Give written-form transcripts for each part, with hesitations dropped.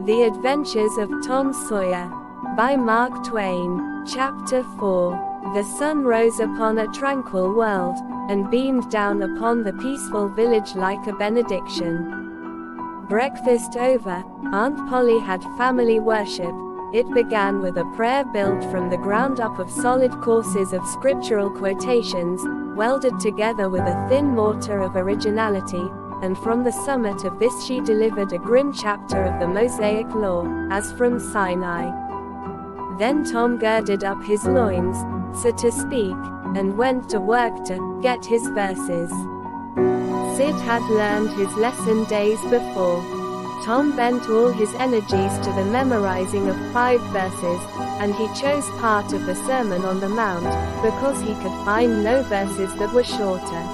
The Adventures of Tom Sawyer. By Mark Twain. Chapter 4. The sun rose upon a tranquil world, and beamed down upon the peaceful village like a benediction. Breakfast over, Aunt Polly had family worship. It began with a prayer built from the ground up of solid courses of scriptural quotations, welded together with a thin mortar of originality, and from the summit of this she delivered a grim chapter of the Mosaic Law, as from Sinai. Then Tom girded up his loins, so to speak, and went to work to get his verses. Sid had learned his lesson days before. Tom bent all his energies to the memorizing of 5 verses, and he chose part of the Sermon on the Mount, because he could find no verses that were shorter.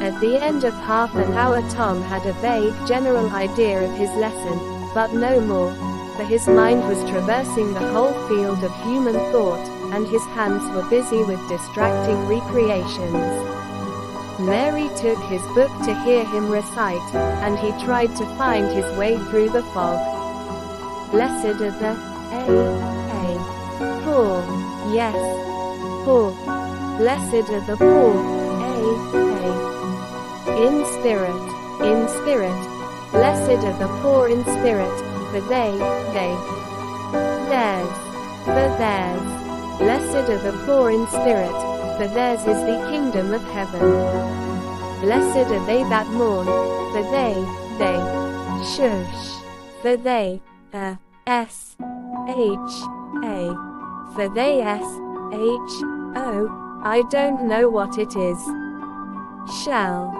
At the end of half an hour Tom had a vague general idea of his lesson, but no more, for his mind was traversing the whole field of human thought, and his hands were busy with distracting recreations. Mary took his book to hear him recite, and he tried to find his way through the fog. Blessed are the poor. Yes, poor. Blessed are the poor, in spirit. Blessed are the poor in spirit, for theirs. Blessed are the poor in spirit, for theirs is the kingdom of heaven. Blessed are they that mourn, for they, for they, for they, I don't know what it is. Shall,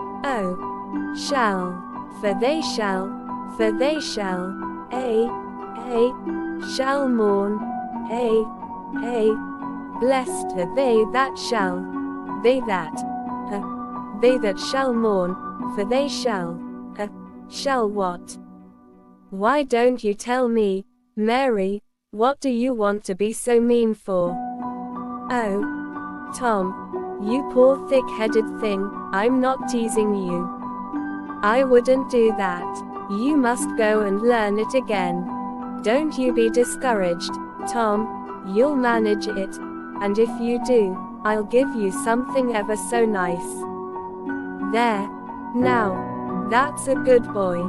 for they shall, shall mourn, blessed are they that shall, they that shall mourn, for they shall what? Why don't you tell me, Mary, what do you want to be so mean for? Oh, Tom, you poor thick-headed thing, I'm not teasing you. I wouldn't do that. You must go and learn it again. Don't you be discouraged, Tom, you'll manage it, and if you do, I'll give you something ever so nice. There. Now. That's a good boy.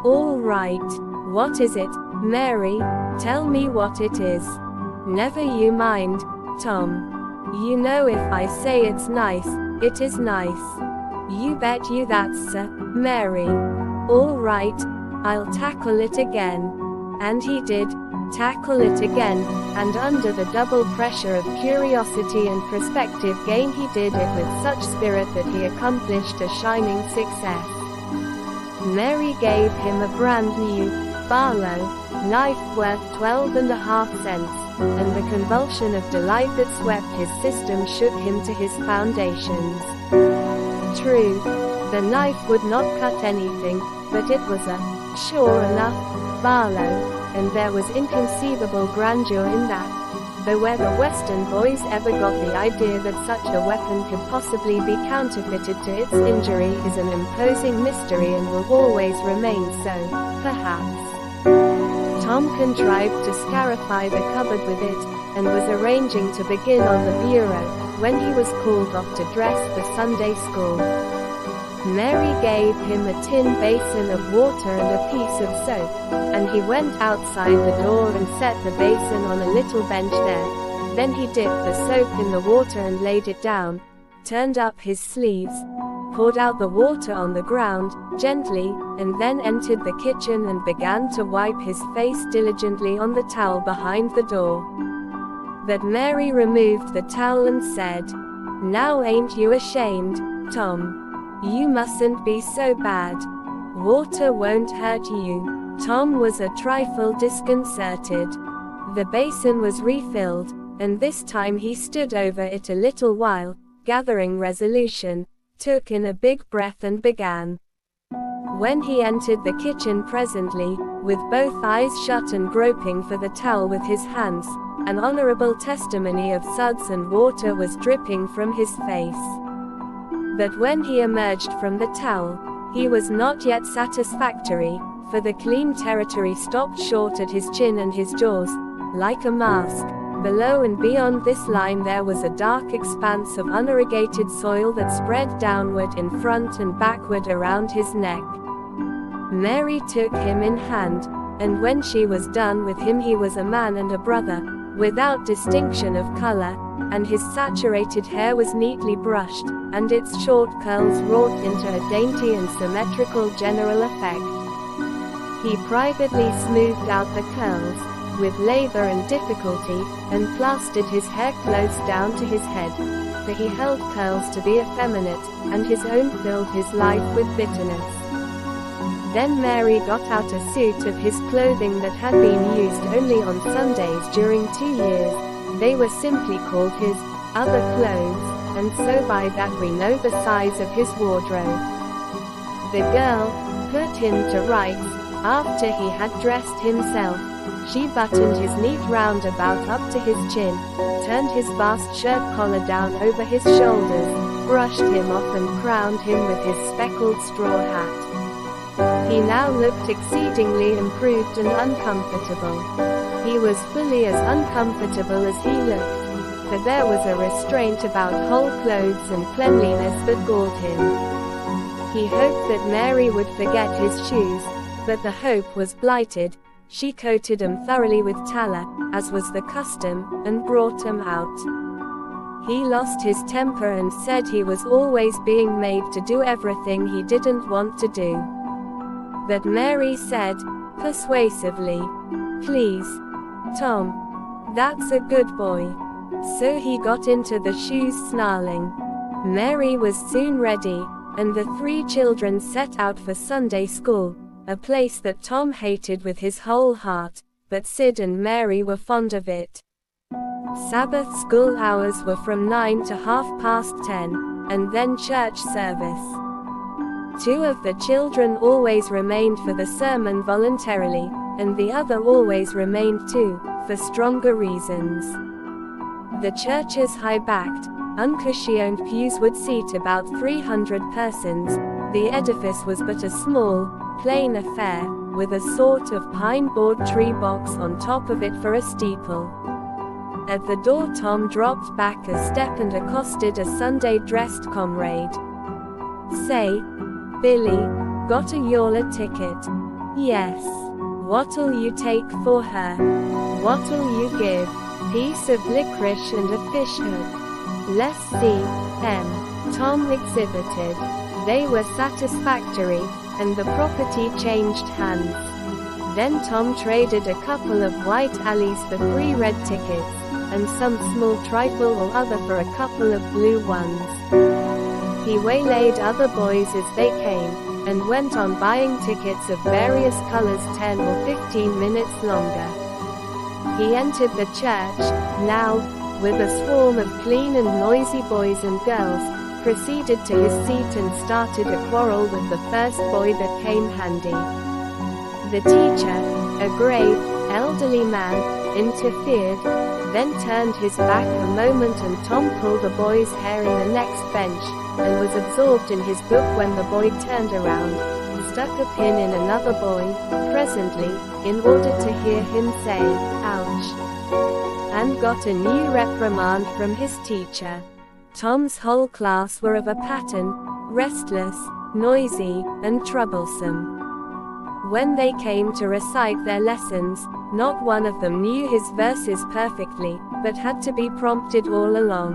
All right. What is it, Mary? Tell me what it is. Never you mind, Tom. You know if I say it's nice, it is nice. You bet you that's Mary. All right, I'll tackle it again. And he did tackle it again, and under the double pressure of curiosity and perspective gain he did it with such spirit that he accomplished a shining success. Mary gave him a brand new Barlow knife worth 12.5 cents, and the convulsion of delight that swept his system shook him to his foundations. True, the knife would not cut anything, but it was a sure enough Barlow, and there was inconceivable grandeur in that, though where the Western boys ever got the idea that such a weapon could possibly be counterfeited to its injury is an imposing mystery and will always remain so, perhaps. Tom contrived to scarify the cupboard with it, and was arranging to begin on the bureau, when he was called off to dress for Sunday school. Mary gave him a tin basin of water and a piece of soap, and he went outside the door and set the basin on a little bench there. Then he dipped the soap in the water and laid it down, turned up his sleeves, poured out the water on the ground, gently, and then entered the kitchen and began to wipe his face diligently on the towel behind the door. But Mary removed the towel and said, "Now ain't you ashamed, Tom? You mustn't be so bad. Water won't hurt you." Tom was a trifle disconcerted. The basin was refilled, and this time he stood over it a little while, gathering resolution, took in a big breath and began. When he entered the kitchen presently, with both eyes shut and groping for the towel with his hands, an honorable testimony of suds and water was dripping from his face. But when he emerged from the towel, he was not yet satisfactory, for the clean territory stopped short at his chin and his jaws, like a mask. Below and beyond this line there was a dark expanse of unirrigated soil that spread downward in front and backward around his neck. Mary took him in hand, and when she was done with him he was a man and a brother, without distinction of color, and his saturated hair was neatly brushed, and its short curls wrought into a dainty and symmetrical general effect. He privately smoothed out the curls, with labor and difficulty, and plastered his hair close down to his head, for he held curls to be effeminate, and his own filled his life with bitterness. Then Mary got out a suit of his clothing that had been used only on Sundays during 2 years. They were simply called his other clothes, and so by that we know the size of his wardrobe. The girl put him to rights. After he had dressed himself, she buttoned his neat roundabout up to his chin, turned his vast shirt collar down over his shoulders, brushed him off and crowned him with his speckled straw hat. He now looked exceedingly improved and uncomfortable. He was fully as uncomfortable as he looked, for there was a restraint about whole clothes and cleanliness that galled him. He hoped that Mary would forget his shoes, but the hope was blighted. She coated him thoroughly with tallow, as was the custom, and brought him out. He lost his temper and said he was always being made to do everything he didn't want to do. But Mary said, persuasively, "Please, Tom. That's a good boy." So he got into the shoes snarling. Mary was soon ready, and the 3 children set out for Sunday school, a place that Tom hated with his whole heart, but Sid and Mary were fond of it. Sabbath school hours were from 9 to 10:30, and then church service. 2 of the children always remained for the sermon voluntarily, and the other always remained too, for stronger reasons. The church's high-backed, uncushioned pews would seat about 300 persons. The edifice was but a small, plain affair, with a sort of pine-board tree box on top of it for a steeple. At the door Tom dropped back a step and accosted a Sunday-dressed comrade. "Say, Billy, got a Yola ticket?" "Yes." "What'll you take for her?" "What'll you give?" "Piece of licorice and a fish hook." "Let's see." Tom exhibited. They were satisfactory, and the property changed hands. Then Tom traded a couple of white alleys for 3 red tickets, and some small trifle or other for a couple of blue ones. He waylaid other boys as they came, and went on buying tickets of various colors 10 or 15 minutes longer. He entered the church, now, with a swarm of clean and noisy boys and girls, proceeded to his seat and started a quarrel with the first boy that came handy. The teacher, a grave, elderly man, interfered, then turned his back a moment and Tom pulled a boy's hair in the next bench, and was absorbed in his book when the boy turned around, stuck a pin in another boy, presently, in order to hear him say, "Ouch," and got a new reprimand from his teacher. Tom's whole class were of a pattern, restless, noisy, and troublesome. When they came to recite their lessons, not one of them knew his verses perfectly, but had to be prompted all along.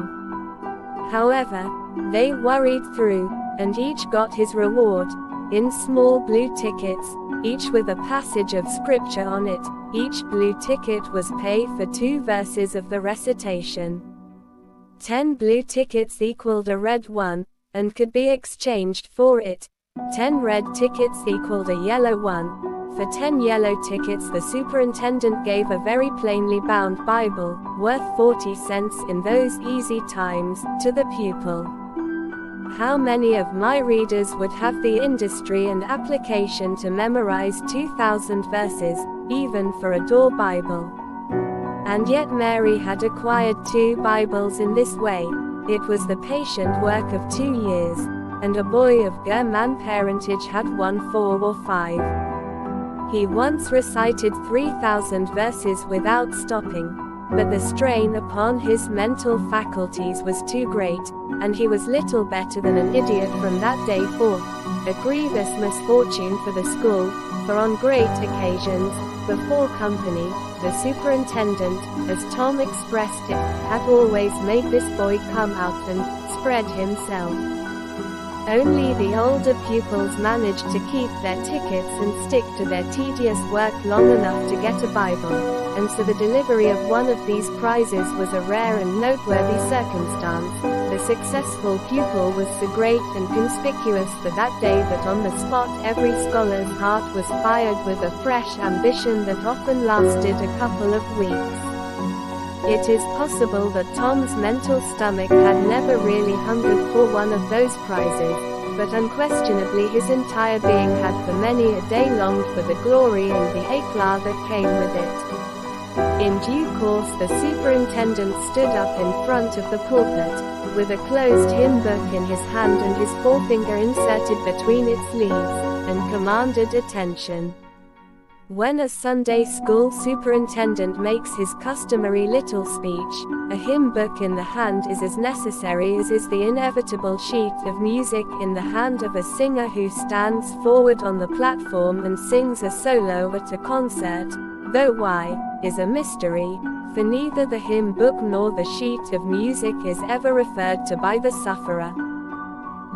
However, they worried through, and each got his reward, in small blue tickets, each with a passage of scripture on it. Each blue ticket was paid for 2 verses of the recitation. 10 blue tickets equaled a red one, and could be exchanged for it. 10 red tickets equaled a yellow one. For 10 yellow tickets the superintendent gave a very plainly bound Bible, worth 40 cents in those easy times, to the pupil. How many of my readers would have the industry and application to memorize 2,000 verses, even for a door Bible? And yet Mary had acquired 2 Bibles in this way. It was the patient work of 2 years, and a boy of German parentage had won 4 or 5. He once recited 3,000 verses without stopping. But the strain upon his mental faculties was too great, and he was little better than an idiot from that day forth. A grievous misfortune for the school, for on great occasions, before company, the superintendent, as Tom expressed it, had always made this boy come out and spread himself. Only the older pupils managed to keep their tickets and stick to their tedious work long enough to get a Bible, and so the delivery of one of these prizes was a rare and noteworthy circumstance. The successful pupil was so great and conspicuous that day that on the spot every scholar's heart was fired with a fresh ambition that often lasted a couple of weeks. It is possible that Tom's mental stomach had never really hungered for one of those prizes, but unquestionably his entire being had for many a day longed for the glory and the éclat that came with it. In due course the superintendent stood up in front of the pulpit, with a closed hymn book in his hand and his forefinger inserted between its leaves, and commanded attention. When a Sunday school superintendent makes his customary little speech, a hymn book in the hand is as necessary as is the inevitable sheet of music in the hand of a singer who stands forward on the platform and sings a solo at a concert, though why, is a mystery, for neither the hymn book nor the sheet of music is ever referred to by the sufferer.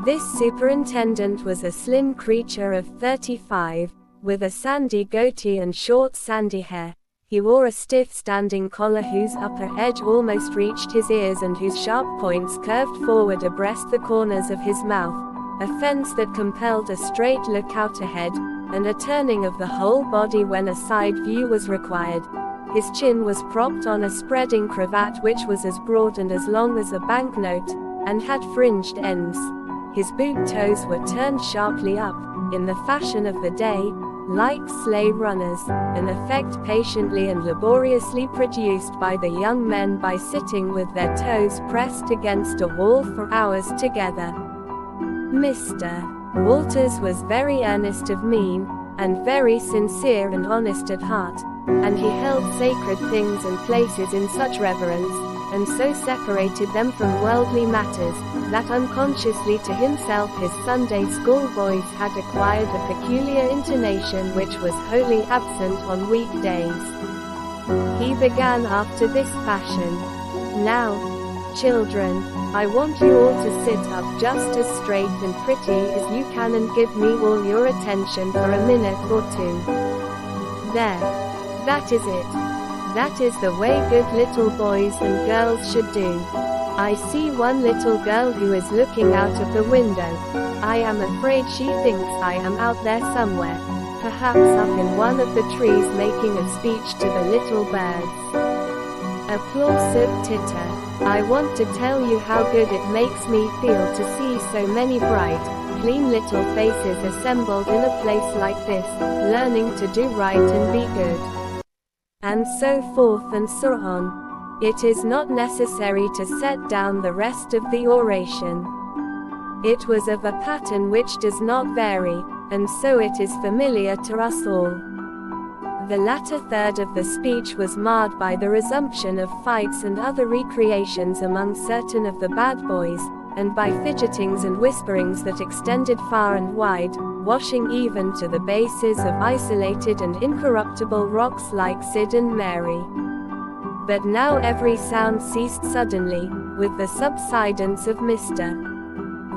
This superintendent was a slim creature of 35, with a sandy goatee and short sandy hair. He wore a stiff standing collar whose upper edge almost reached his ears and whose sharp points curved forward abreast the corners of his mouth, a fence that compelled a straight look out ahead, and a turning of the whole body when a side view was required. His chin was propped on a spreading cravat which was as broad and as long as a banknote, and had fringed ends. His boot toes were turned sharply up, in the fashion of the day, like sleigh runners, an effect patiently and laboriously produced by the young men by sitting with their toes pressed against a wall for hours together. Mr. Walters was very earnest of mien, and very sincere and honest at heart, and he held sacred things and places in such reverence, and so separated them from worldly matters, that unconsciously to himself his Sunday school voice had acquired a peculiar intonation which was wholly absent on weekdays. He began after this fashion. "Now, children, I want you all to sit up just as straight and pretty as you can and give me all your attention for a minute or two. There. That is it. That is the way good little boys and girls should do. I see one little girl who is looking out of the window. I am afraid she thinks I am out there somewhere, perhaps up in one of the trees making a speech to the little birds." Applausive titter. "I want to tell you how good it makes me feel to see so many bright, clean little faces assembled in a place like this, learning to do right and be good." And so forth and so on. It is not necessary to set down the rest of the oration. It was of a pattern which does not vary, and so it is familiar to us all. The latter third of the speech was marred by the resumption of fights and other recreations among certain of the bad boys, and by fidgetings and whisperings that extended far and wide, washing even to the bases of isolated and incorruptible rocks like Sid and Mary. But now every sound ceased suddenly, with the subsidence of Mr.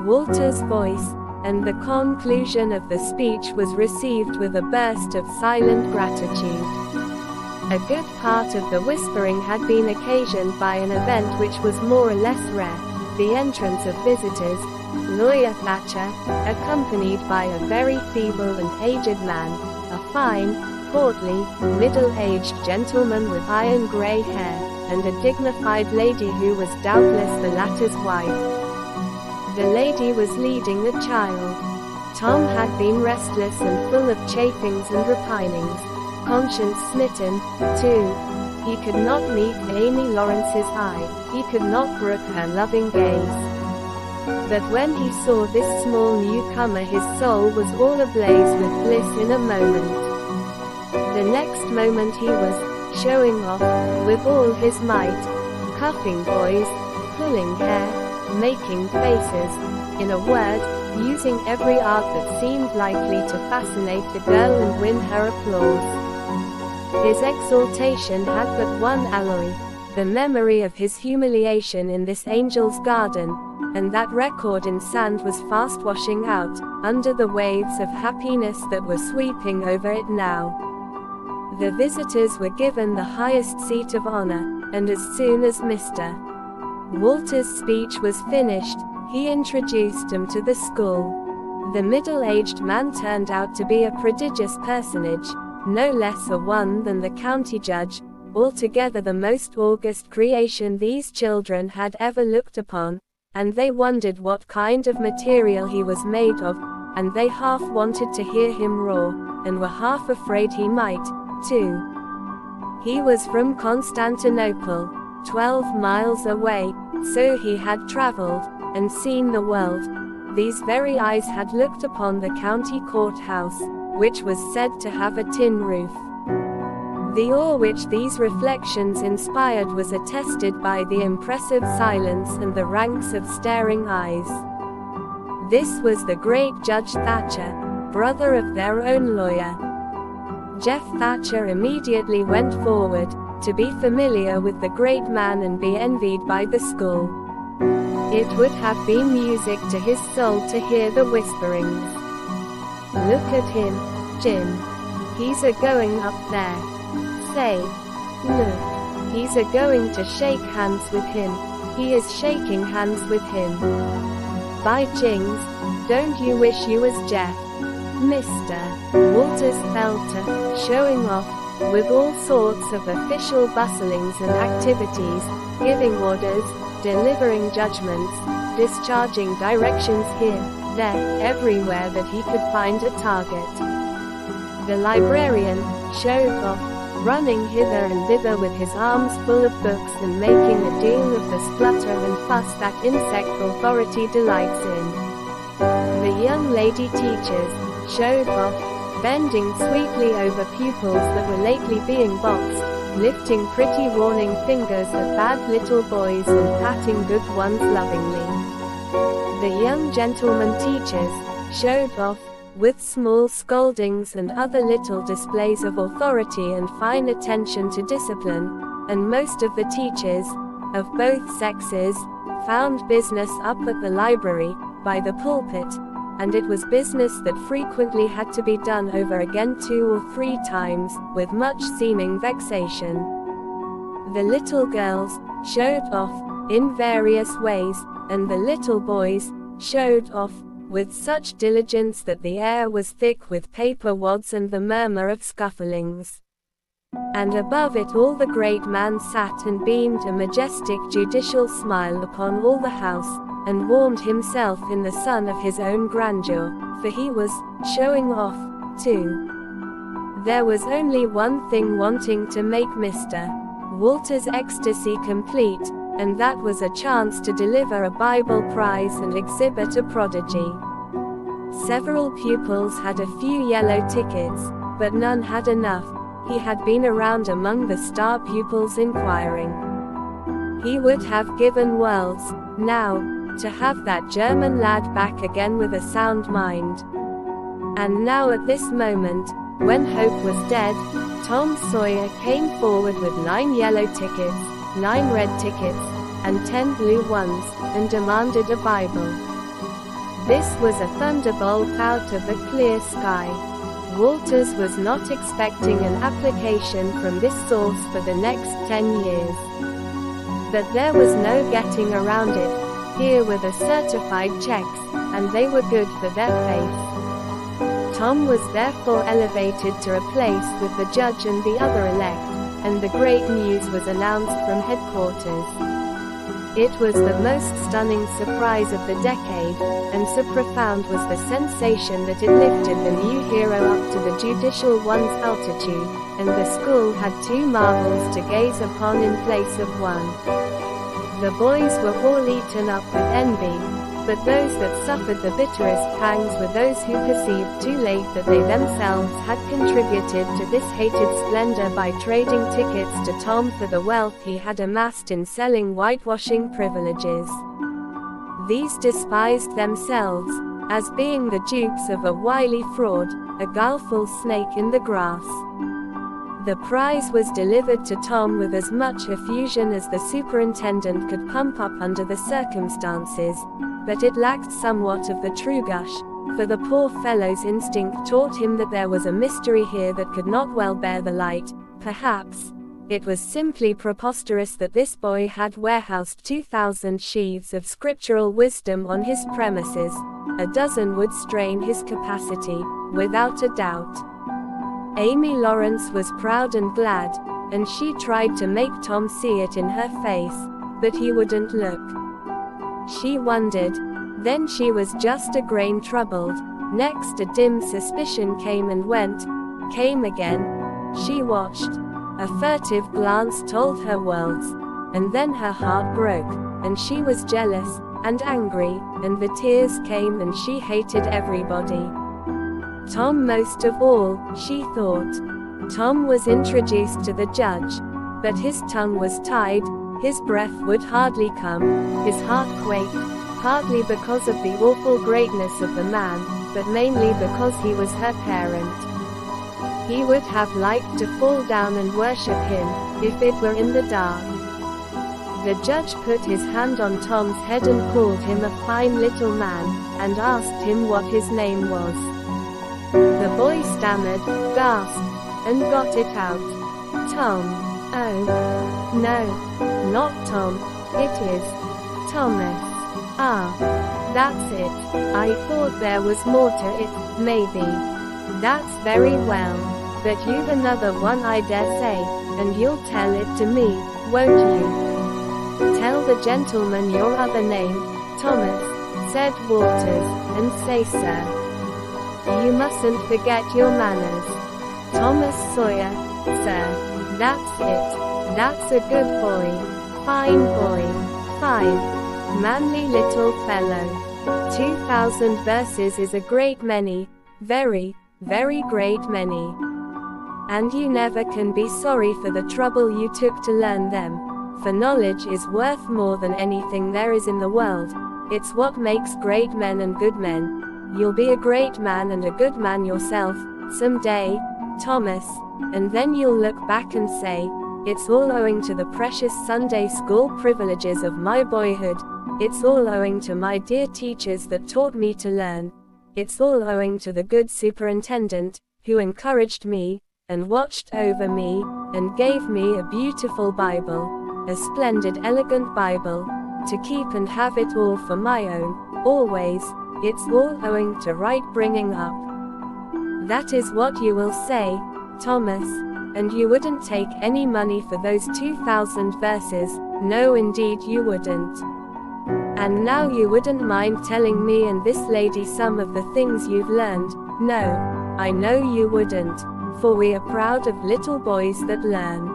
Walters' voice, and the conclusion of the speech was received with a burst of silent gratitude. A good part of the whispering had been occasioned by an event which was more or less rare, the entrance of visitors, Lawyer Thatcher, accompanied by a very feeble and aged man, a fine, portly, middle-aged gentleman with iron-grey hair, and a dignified lady who was doubtless the latter's wife. The lady was leading a child. Tom had been restless and full of chafings and repinings, conscience-smitten, too. He could not meet Amy Lawrence's eye, he could not brook her loving gaze. But when he saw this small newcomer his soul was all ablaze with bliss in a moment. The next moment he was showing off with all his might, cuffing boys, pulling hair, making faces, in a word, using every art that seemed likely to fascinate the girl and win her applause. His exaltation had but one alloy, the memory of his humiliation in this angel's garden, and that record in sand was fast washing out, under the waves of happiness that were sweeping over it now. The visitors were given the highest seat of honor, and as soon as Mr. Walter's speech was finished, he introduced them to the school. The middle-aged man turned out to be a prodigious personage, no less a one than the county judge, altogether the most august creation these children had ever looked upon, and they wondered what kind of material he was made of, and they half wanted to hear him roar, and were half afraid he might, too. He was from Constantinople, 12 miles away, so he had traveled, and seen the world. These very eyes had looked upon the county courthouse, which was said to have a tin roof. The awe which these reflections inspired was attested by the impressive silence and the ranks of staring eyes. This was the great Judge Thatcher, brother of their own lawyer. Jeff Thatcher immediately went forward, to be familiar with the great man and be envied by the school. It would have been music to his soul to hear the whisperings. "Look at him, Jim. He's a-going up there. Say, look. He's a-going to shake hands with him. He is shaking hands with him. By jings, don't you wish you was Jeff?" Mr. Walters fell to showing off, with all sorts of official bustlings and activities, giving orders, delivering judgments, discharging directions here, there, everywhere that he could find a target. The librarian showed off, running hither and thither with his arms full of books and making a deal of the splutter and fuss that insect authority delights in. The young lady teachers showed off, bending sweetly over pupils that were lately being boxed, lifting pretty warning fingers at bad little boys and patting good ones lovingly. The young gentlemen teachers showed off, with small scoldings and other little displays of authority and fine attention to discipline, and most of the teachers, of both sexes, found business up at the library, by the pulpit, and it was business that frequently had to be done over again 2 or 3 times, with much seeming vexation. The little girls showed off, in various ways, and the little boys showed off, with such diligence that the air was thick with paper wads and the murmur of scufflings. And above it all the great man sat and beamed a majestic judicial smile upon all the house, and warmed himself in the sun of his own grandeur, for he was showing off, too. There was only one thing wanting to make Mr. Walter's ecstasy complete, and that was a chance to deliver a Bible prize and exhibit a prodigy. Several pupils had a few yellow tickets, but none had enough. He had been around among the star pupils inquiring. He would have given worlds, now, to have that German lad back again with a sound mind. And now at this moment, when hope was dead, Tom Sawyer came forward with 9 yellow tickets, 9 red tickets, and 10 blue ones, and demanded a Bible. This was a thunderbolt out of the clear sky. Walters was not expecting an application from this source for the next 10 years. But there was no getting around it. Here were the certified checks, and they were good for their faith. Tom was therefore elevated to a place with the judge and the other elect, and the great news was announced from headquarters. It was the most stunning surprise of the decade, and so profound was the sensation that it lifted the new hero up to the judicial one's altitude, and the school had 2 marvels to gaze upon in place of one. The boys were all eaten up with envy, But those that suffered the bitterest pangs were those who perceived too late that they themselves had contributed to this hated splendor by trading tickets to Tom for the wealth he had amassed in selling whitewashing privileges. These despised themselves, as being the dupes of a wily fraud, a guileful snake in the grass. The prize was delivered to Tom with as much effusion as the superintendent could pump up under the circumstances, but it lacked somewhat of the true gush, for the poor fellow's instinct taught him that there was a mystery here that could not well bear the light. Perhaps it was simply preposterous that this boy had warehoused 2,000 sheaves of scriptural wisdom on his premises. A dozen would strain his capacity, without a doubt. Amy Lawrence was proud and glad, and she tried to make Tom see it in her face, but he wouldn't look. She wondered. Then she was just a grain troubled. Next a dim suspicion came and went, came again. She watched. A furtive glance told her worlds, and then her heart broke, and she was jealous, and angry, and the tears came and she hated everybody. Tom most of all, she thought. Tom was introduced to the judge, but his tongue was tied, his breath would hardly come, his heart quaked, partly because of the awful greatness of the man, but mainly because he was her parent. He would have liked to fall down and worship him, if it were in the dark. The judge put his hand on Tom's head and called him a fine little man, and asked him what his name was. The boy stammered, gasped, and got it out. Tom. Oh. No. Not Tom. It is Thomas. Ah. That's it. I thought there was more to it, maybe. That's very well. But you've another one I dare say, and you'll tell it to me, won't you? Tell the gentleman your other name, Thomas, said Walters, and say sir. You mustn't forget your manners. Thomas Sawyer, sir. That's it. That's a good boy. Fine boy. Fine. Manly little fellow. 2,000 verses is a great many. Very, very great many. And you never can be sorry for the trouble you took to learn them. For knowledge is worth more than anything there is in the world. It's what makes great men and good men. You'll be a great man and a good man yourself, some day, Thomas, and then you'll look back and say, it's all owing to the precious Sunday school privileges of my boyhood. It's all owing to my dear teachers that taught me to learn. It's all owing to the good superintendent, who encouraged me, and watched over me, and gave me a beautiful Bible, a splendid elegant Bible, to keep and have it all for my own, always. It's all owing to right bringing up. That is what you will say, Thomas, and you wouldn't take any money for those 2,000 verses, no indeed you wouldn't. And now you wouldn't mind telling me and this lady some of the things you've learned, no, I know you wouldn't, for we are proud of little boys that learn.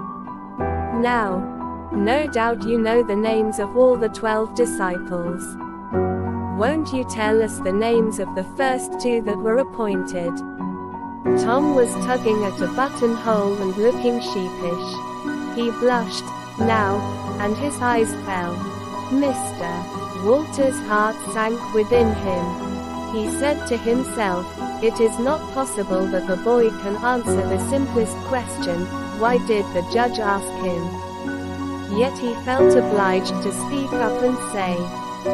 Now, no doubt you know the names of all the 12 disciples. Won't you tell us the names of the first 2 that were appointed? Tom was tugging at a buttonhole and looking sheepish. He blushed, now, and his eyes fell. Mr. Walter's heart sank within him. He said to himself, it is not possible that the boy can answer the simplest question, why did the judge ask him? Yet he felt obliged to speak up and say,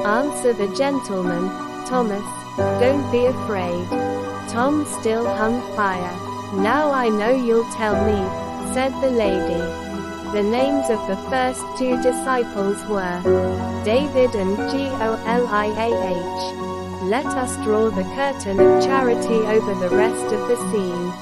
answer the gentleman, Thomas, don't be afraid. Tom still hung fire. Now I know you'll tell me, said the lady. The names of the first 2 disciples were David and Goliah. Let us draw the curtain of charity over the rest of the scene.